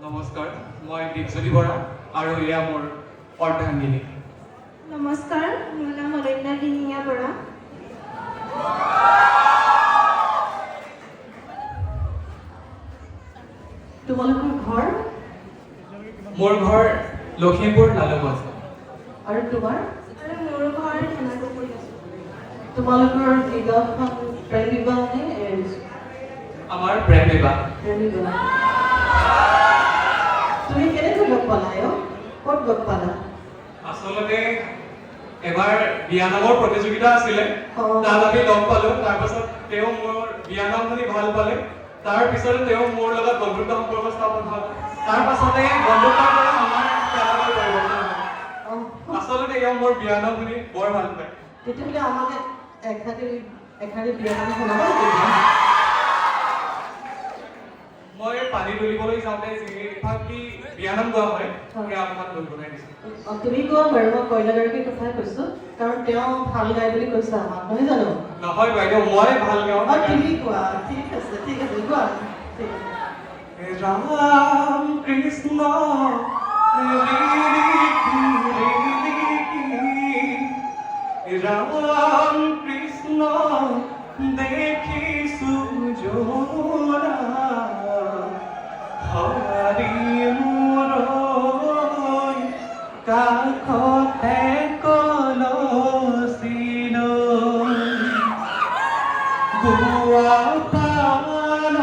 নমস্কাৰ, মই দীপজ্যোতি বৰা আৰু এয়া মোৰ অৰ্ধাংগিনী। নমস্কাৰ, মোৰ নাম অনন্যা দিহিঙীয়া বৰা। তোমালোকৰ ঘৰ? মোৰ ঘৰ লখিমপুৰ লালগঞ্জ। আৰু তোমাৰ? আৰু মোৰ ঘৰ ধেমাজি। তোমালোকৰ বিবাহখন প্ৰেম বিবাহ নে এৰেঞ্জ? আমাৰ প্ৰেম বিবাহ। প্ৰেম বিবাহ। তুমি কেনেকৈ লগ পালা ক'ত লগ পালা? আচলতে এবাৰ বিয়ানামৰ প্ৰতিযোগিতা আছিলে, তাত আমি লগ পালো। তাৰপাছত তেওঁ মোৰ বিয়ানাম শুনি ভাল পালে। তাৰ পিছতে তেওঁ মোৰ লগত বন্ধুত্ব সম্পৰ্ক স্থাপন হ'ল। তাৰ পাছতে বন্ধুত্বৰ পৰা আমাৰ প্ৰেমৰ পৰিৱৰ্তন হ'ল। আচলতে এওঁ মোৰ বিয়ানাম শুনি বৰ ভাল পায়। তেতিয়াহ'লে আমাক এখাৰি বিয়ানাম শুনাবা নেকি? মই পানী তুলিবলৈ যাওঁতে যিভাগ কি বিয়ানাম গোৱা হয়, সেয়া আপোনাক গুণগুণাই দিছোঁ। তুমি কোৱা বাৰু, মই কইনাগৰাকীৰ কথাই কৈছো, কাৰণ তেওঁ ভাল গায় বুলি কৈছে আমাক, নহয় জানো? নহয় বাইদেউ, মই ভাল গাওঁ। তুমি কোৱা, ঠিক আছে কোৱা। ৰাম কৃষ্ণ ৰাম কৃষ্ণ দেখিছো যমুনা হৰি মোৰ কাষতে কলচিল গোৱা পান